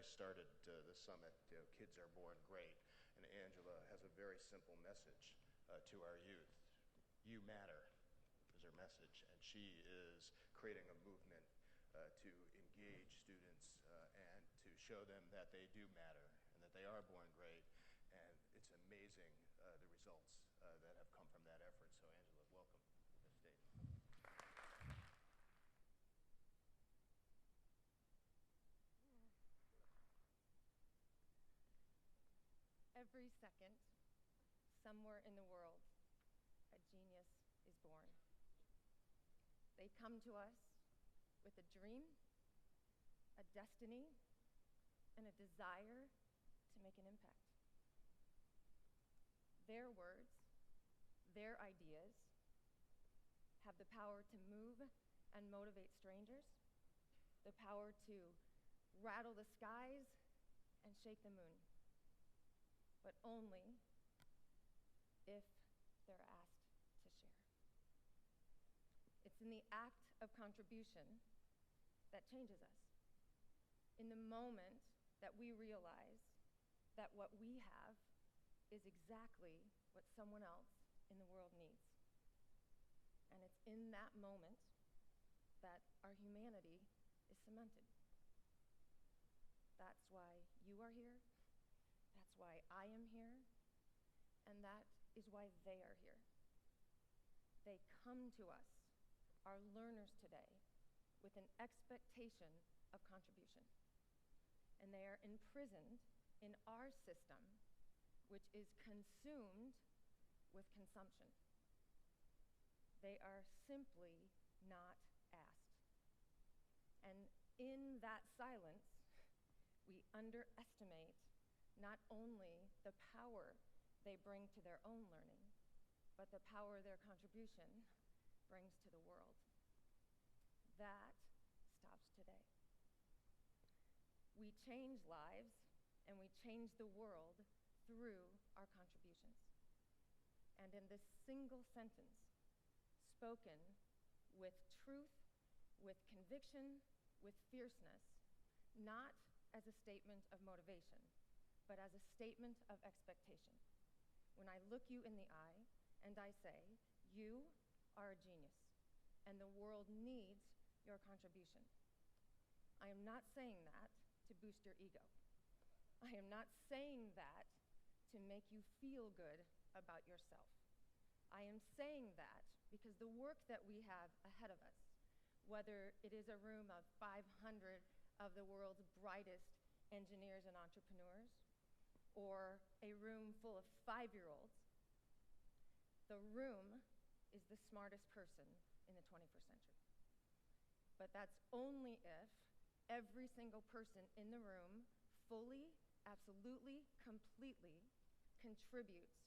started the summit, kids are born great, and Angela has a very simple message to our youth. You matter is her message, and she is creating a movement to engage students and to show them that they do matter and that they are born great, and it's amazing the results that have come from that effort. So Angela, welcome to the stage. Every second, somewhere in the world, a genius is born. They come to us with a dream, a destiny, and a desire to make an impact. Their words, their ideas, have the power to move and motivate strangers, the power to rattle the skies and shake the moon, but only if they're asked to share. It's in the act of contribution that changes us. In the moment that we realize that what we have is exactly what someone else in the world needs. And it's in that moment that our humanity is cemented. That's why you are here. That's why I am here. And that is why they are here. They come to us, our learners today, with an expectation of contribution. And they are imprisoned in our system, which is consumed with consumption. They are simply not asked. And in that silence, we underestimate not only the power they bring to their own learning, but the power their contribution brings to the world. That stops today. We change lives and we change the world through our contributions. And in this single sentence, spoken with truth, with conviction, with fierceness, not as a statement of motivation, but as a statement of expectation. When I look you in the eye and I say, you are a genius, and the world needs your contribution. I am not saying that to boost your ego. I am not saying that to make you feel good about yourself. I am saying that because the work that we have ahead of us, whether it is a room of 500 of the world's brightest engineers and entrepreneurs, or a room full of 5-year-olds, the room is the smartest person in the 21st century. But that's only if every single person in the room fully, absolutely, completely contributes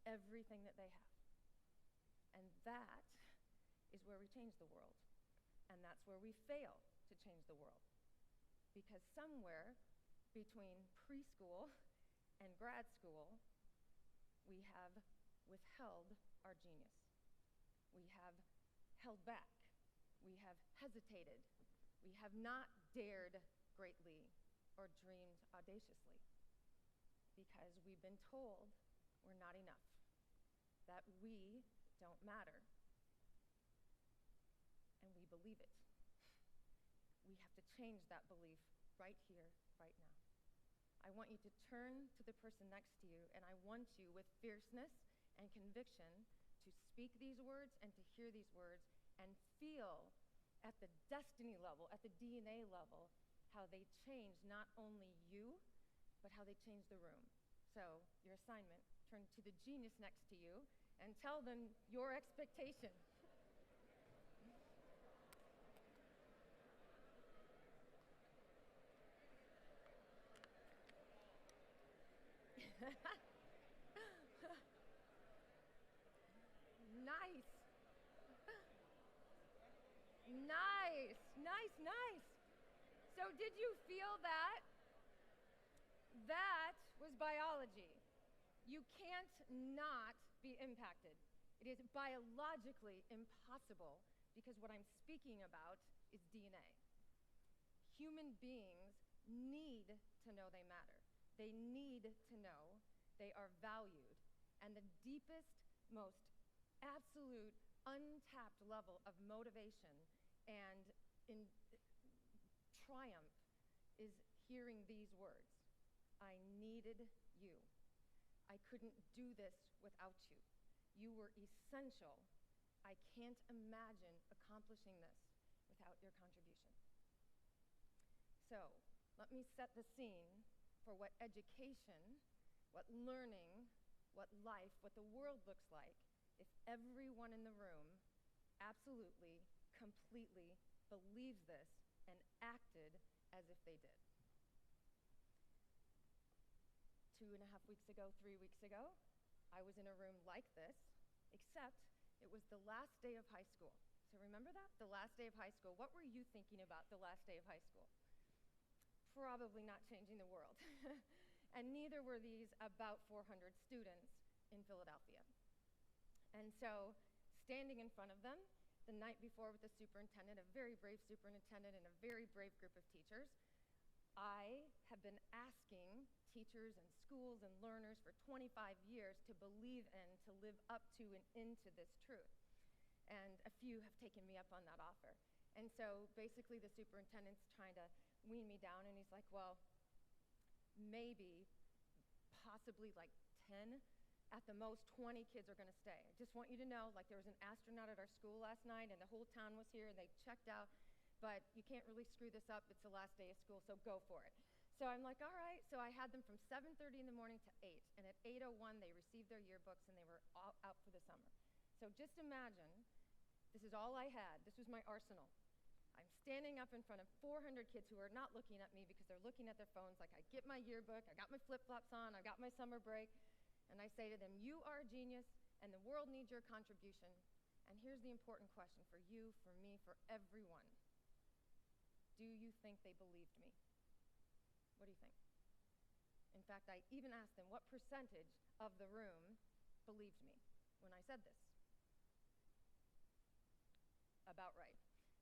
everything that they have. And that is where we change the world. And that's where we fail to change the world. Because somewhere between preschool and grad school, we have withheld our genius. We have held back. We have hesitated. We have not dared greatly or dreamed audaciously because we've been told we're not enough, that we don't matter. And we believe it. We have to change that belief right here, right now. I want you to turn to the person next to you, and I want you, with fierceness and conviction, to speak these words and to hear these words and feel at the destiny level, at the DNA level, how they change not only you, but how they change the room. So, your assignment, turn to the genius next to you and tell them your expectation. Nice. Nice, nice, nice. So did you feel that? That was biology. You can't not be impacted. It is biologically impossible because what I'm speaking about is DNA. Human beings need to know they matter. They need to know they are valued. And the deepest, most absolute, untapped level of motivation and in triumph is hearing these words. I needed you. I couldn't do this without you. You were essential. I can't imagine accomplishing this without your contribution. So, let me set the scene for what education, what learning, what life, what the world looks like if everyone in the room absolutely, completely believes this and acted as if they did. 2.5 weeks ago, 3 weeks ago, I was in a room like this, except it was the last day of high school. So remember that? The last day of high school. What were you thinking about the last day of high school? Probably not changing the world. And neither were these about 400 students in Philadelphia. And so, standing in front of them the night before with the superintendent, a very brave superintendent and a very brave group of teachers, I have been asking teachers and schools and learners for 25 years to believe in, to live up to and into this truth. And a few have taken me up on that offer. And so basically the superintendent's trying to wean me down, and he's like, well, maybe, possibly like 10, at the most 20 kids are going to stay. I just want you to know, like, there was an astronaut at our school last night, and the whole town was here, and they checked out, but you can't really screw this up. It's the last day of school, so go for it. So I'm like, all right. So I had them from 7:30 in the morning to 8, and at 8:01 they received their yearbooks, and they were all out for the summer. So just imagine, this is all I had. This was my arsenal. I'm standing up in front of 400 kids who are not looking at me because they're looking at their phones. Like, I get my yearbook, I got my flip-flops on, I got my summer break, and I say to them, you are a genius, and the world needs your contribution. And here's the important question for you, for me, for everyone. Do you think they believed me? What do you think? In fact, I even asked them what percentage of the room believed me when I said this. About right.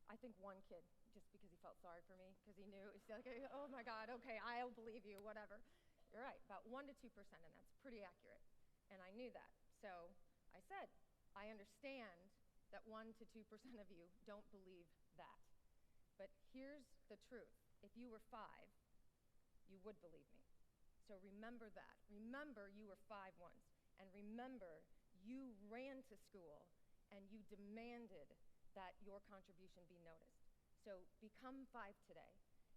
I think one kid, just because he felt sorry for me, because he knew, he's like, oh my God, okay, I'll believe you, whatever. You're right, about 1 to 2%, and that's pretty accurate. And I knew that. So I said, I understand that 1 to 2% of you don't believe that. But here's the truth. If you were 5, you would believe me. So remember that. Remember you were 5 once. And remember you ran to school and you demanded that your contribution be noticed. So become 5 today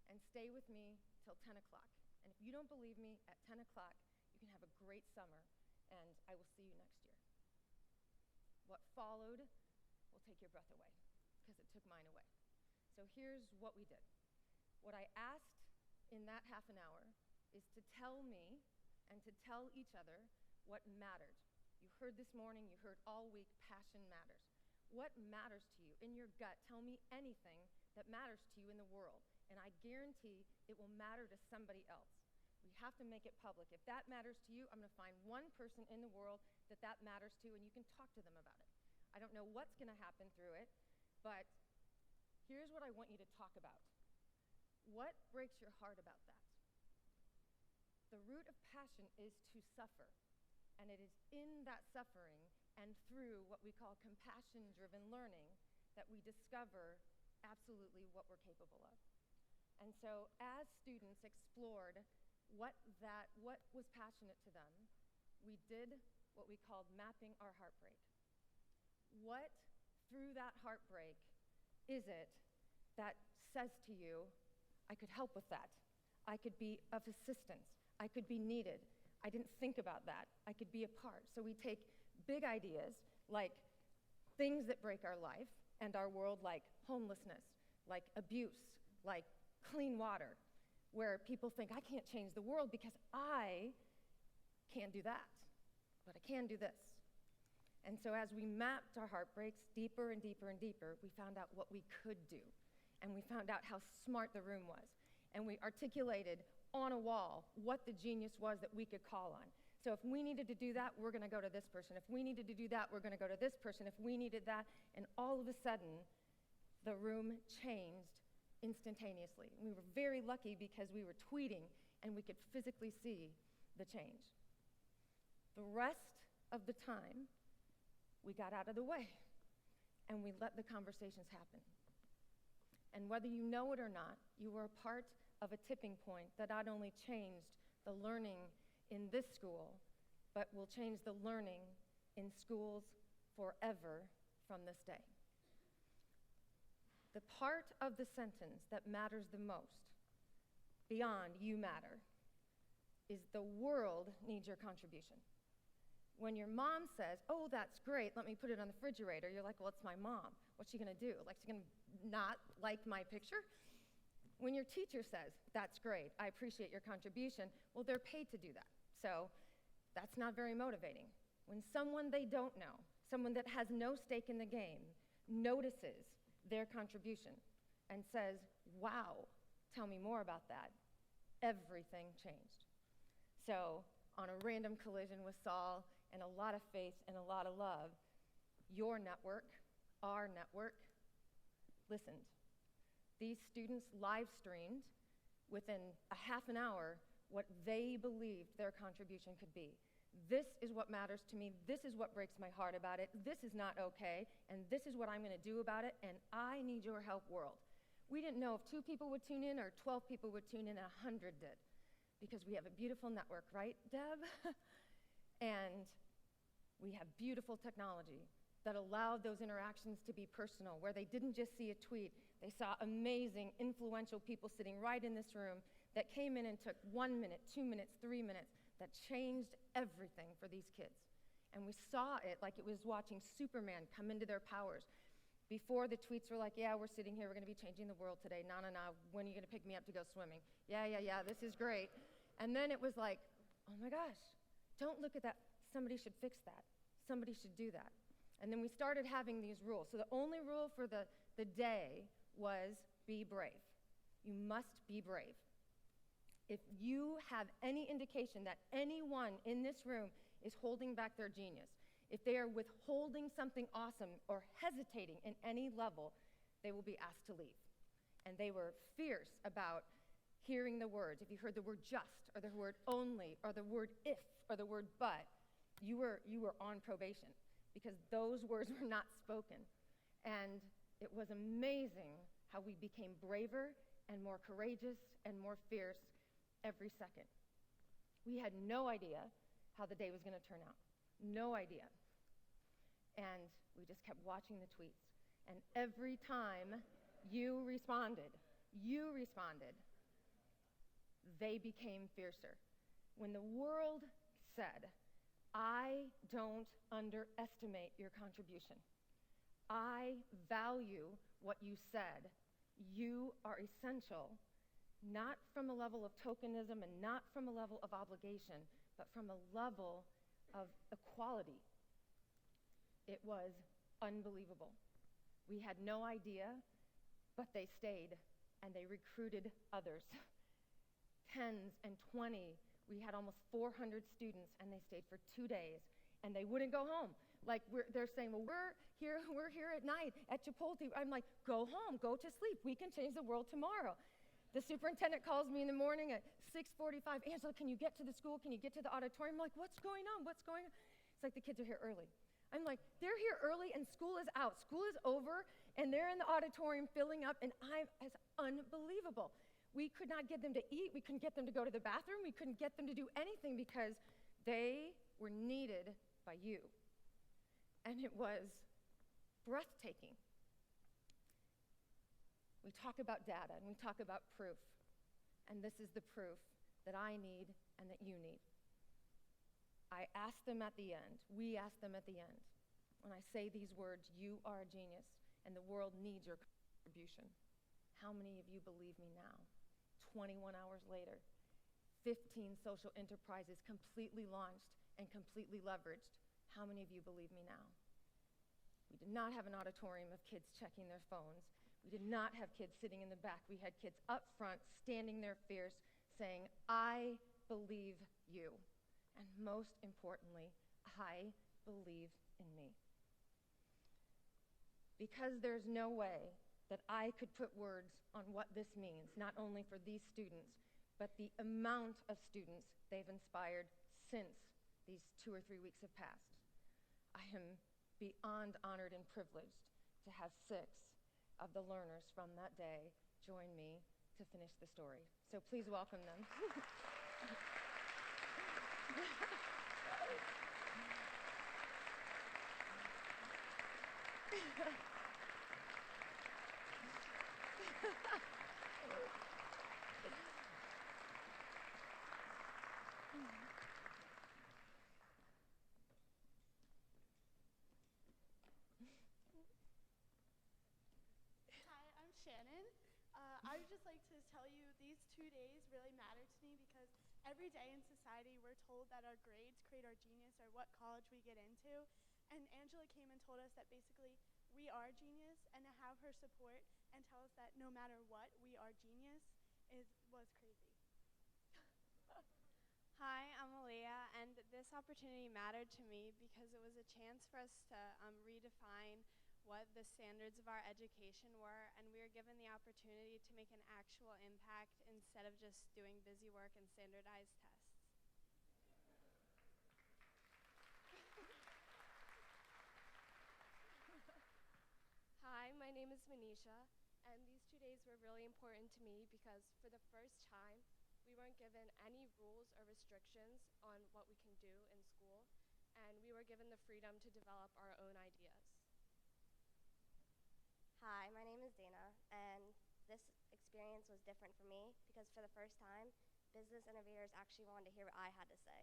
and stay with me till 10 o'clock. And if you don't believe me, at 10 o'clock, you can have a great summer, and I will see you next year. What followed will take your breath away, because it took mine away. So here's what we did. What I asked in that half an hour is to tell me and to tell each other what mattered. You heard this morning, you heard all week, passion matters. What matters to you in your gut? Tell me anything that matters to you in the world, and I guarantee it will matter to somebody else. We have to make it public. If that matters to you, I'm going to find one person in the world that matters to, and you can talk to them about it. I don't know what's going to happen through it, but here's what I want you to talk about. What breaks your heart about that? The root of passion is to suffer, and it is in that suffering and through what we call compassion-driven learning that we discover absolutely what we're capable of. And so as students explored what was passionate to them, we did what we called mapping our heartbreak. What, through that heartbreak, is it that says to you, I could help with that. I could be of assistance. I could be needed. I didn't think about that. I could be a part. So we take big ideas like things that break our life and our world, like homelessness, like abuse, like clean water, where people think, I can't change the world because I can't do that, but I can do this. And so as we mapped our heartbreaks deeper and deeper and deeper, we found out what we could do. And we found out how smart the room was. And we articulated on a wall what the genius was that we could call on. So if we needed to do that, we're going to go to this person. If we needed to do that, we're going to go to this person. If we needed that, and all of a sudden, the room changed instantaneously. We were very lucky because we were tweeting and we could physically see the change. The rest of the time, we got out of the way and we let the conversations happen. And whether you know it or not, you were a part of a tipping point that not only changed the learning in this school, but will change the learning in schools forever from this day. The part of the sentence that matters the most, beyond you matter, is the world needs your contribution. When your mom says, oh, that's great, let me put it on the refrigerator, you're like, well, it's my mom. What's she gonna do? Like, she's gonna not like my picture? When your teacher says, that's great, I appreciate your contribution, well, they're paid to do that. So that's not very motivating. When someone they don't know, someone that has no stake in the game, notices their contribution and says, wow, tell me more about that, everything changed. So on a random collision with Saul and a lot of faith and a lot of love, your network, our network, listened. These students live streamed within a half an hour what they believed their contribution could be. This is what matters to me. This is what breaks my heart about it. This is not okay, and this is what I'm going to do about it, and I need your help, world. We didn't know if 2 people would tune in or 12 people would tune in, 100 did, because we have a beautiful network, right, Deb? And we have beautiful technology that allowed those interactions to be personal, where they didn't just see a tweet. They saw amazing, influential people sitting right in this room that came in and took 1 minute, 2 minutes, 3 minutes, that changed everything for these kids. And we saw it like it was watching Superman come into their powers. Before, the tweets were like, yeah, we're sitting here, we're gonna be changing the world today. No, when are you gonna pick me up to go swimming? Yeah, this is great. And then it was like, oh my gosh, don't look at that. Somebody should fix that. Somebody should do that. And then we started having these rules. So the only rule for the day was be brave. You must be brave. If you have any indication that anyone in this room is holding back their genius, if they are withholding something awesome or hesitating in any level, they will be asked to leave. And they were fierce about hearing the words. If you heard the word just, or the word only, or the word if, or the word but, you were on probation, because those words were not spoken. And it was amazing how we became braver and more courageous and more fierce every second. We had no idea how the day was going to turn out. No idea. And we just kept watching the tweets. And every time you responded, they became fiercer. When the world said, I don't underestimate your contribution. I value what you said. You are essential, not from a level of tokenism and not from a level of obligation, but from a level of equality. It was unbelievable. We had no idea, but they stayed, and they recruited others. 10s and 20. We had almost 400 students, and they stayed for 2 days, and they wouldn't go home. Like, they're saying, well, we're here at night at Chipotle. I'm like, go home, go to sleep. We can change the world tomorrow. The superintendent calls me in the morning at 6:45. Angela, can you get to the school? Can you get to the auditorium? I'm like, what's going on? What's going on? It's like the kids are here early. I'm like, they're here early and school is out. School is over and they're in the auditorium filling up, and it's unbelievable. We could not get them to eat. We couldn't get them to go to the bathroom. We couldn't get them to do anything because they were needed by you. And it was breathtaking. We talk about data and we talk about proof. And this is the proof that I need and that you need. I ask them at the end. We ask them at the end. When I say these words, you are a genius and the world needs your contribution. How many of you believe me now? 21 hours later, 15 social enterprises completely launched and completely leveraged. How many of you believe me now? We did not have an auditorium of kids checking their phones. We did not have kids sitting in the back. We had kids up front, standing there fierce, saying, I believe you. And most importantly, I believe in me. Because there's no way that I could put words on what this means, not only for these students, but the amount of students they've inspired since these 2 or 3 weeks have passed. I am beyond honored and privileged to have 6 of the learners from that day join me to finish the story. So please welcome them. Hi, I'm Shannon. I would just like to tell you these 2 days really matter to me because every day in society we're told that our grades create our genius or what college we get into. And Angela came and told us that basically we are genius, and to have her support and tell us that no matter what, we are genius was crazy. Hi, I'm Aaliyah, and this opportunity mattered to me because it was a chance for us to redefine what the standards of our education were, and we were given the opportunity to make an actual impact instead of just doing busy work and standardized tests. Hi, my name is Manisha, and these 2 days were really important to me because for the first time, we weren't given any rules or restrictions on what we can do in school, and we were given the freedom to develop our own ideas. Hi, my name is Dana, and this experience was different for me because for the first time, business innovators actually wanted to hear what I had to say.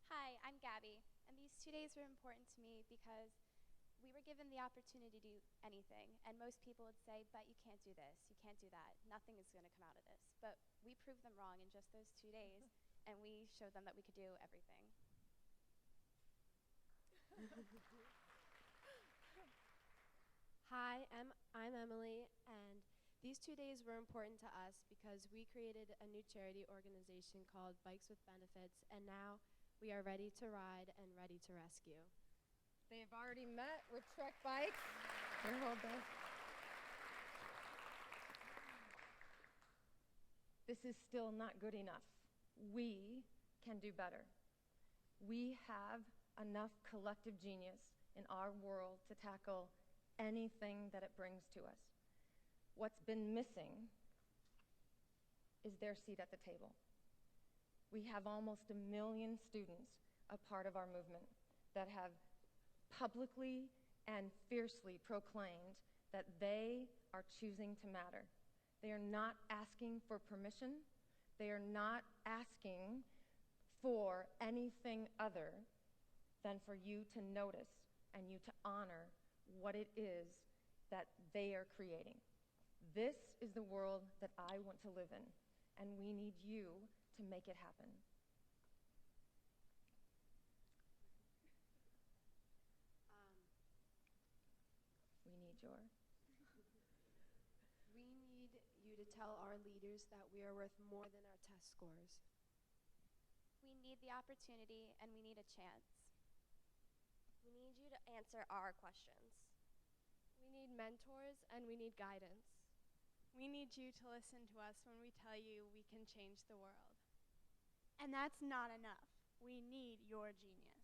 Hi, I'm Gabby, and these 2 days were important to me because we were given the opportunity to do anything, and most people would say, but you can't do this, you can't do that, nothing is going to come out of this. But we proved them wrong in just those 2 days, and we showed them that we could do everything. Hi, I'm Emily, and these 2 days were important to us because we created a new charity organization called Bikes with Benefits, and now we are ready to ride and ready to rescue. They've already met with Trek Bikes. Here, hold this. This is still not good enough. We can do better. We have enough collective genius in our world to tackle anything that it brings to us. What's been missing is their seat at the table. We have almost 1 million students a part of our movement that have publicly and fiercely proclaimed that they are choosing to matter. They are not asking for permission. They are not asking for anything other than for you to notice and you to honor what it is that they are creating. This is the world that I want to live in, and we need you to make it happen. We need your. We need you to tell our leaders that we are worth more than our test scores. We need the opportunity, and we need a chance. We need you to answer our questions. We need mentors and we need guidance. We need you to listen to us when we tell you we can change the world. And that's not enough. We need your genius.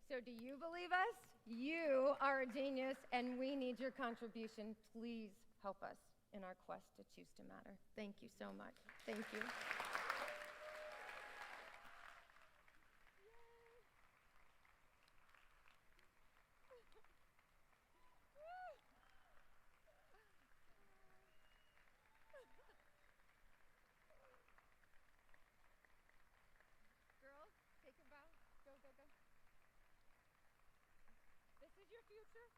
So do you believe us? You are a genius, and we need your contribution. Please help us in our quest to choose to matter. Thank you so much. Thank you. Girls, take a bow. Go, go, go. This is your future.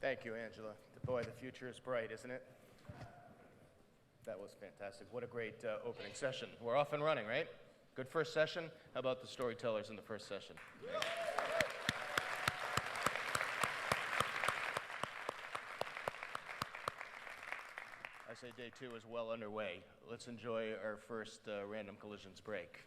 Thank you, Angela. Boy, the future is bright, isn't it? That was fantastic. What a great opening session. We're off and running, right? Good first session. How about the storytellers in the first session? I say day 2 is well underway. Let's enjoy our first random collisions break.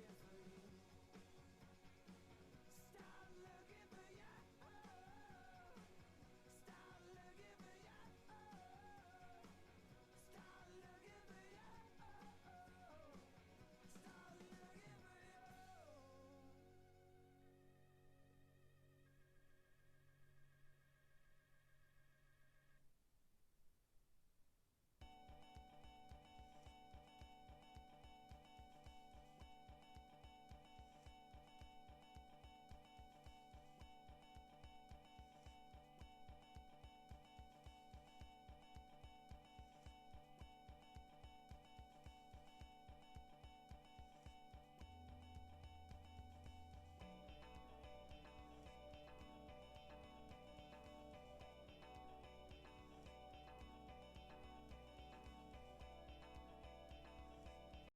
Yes.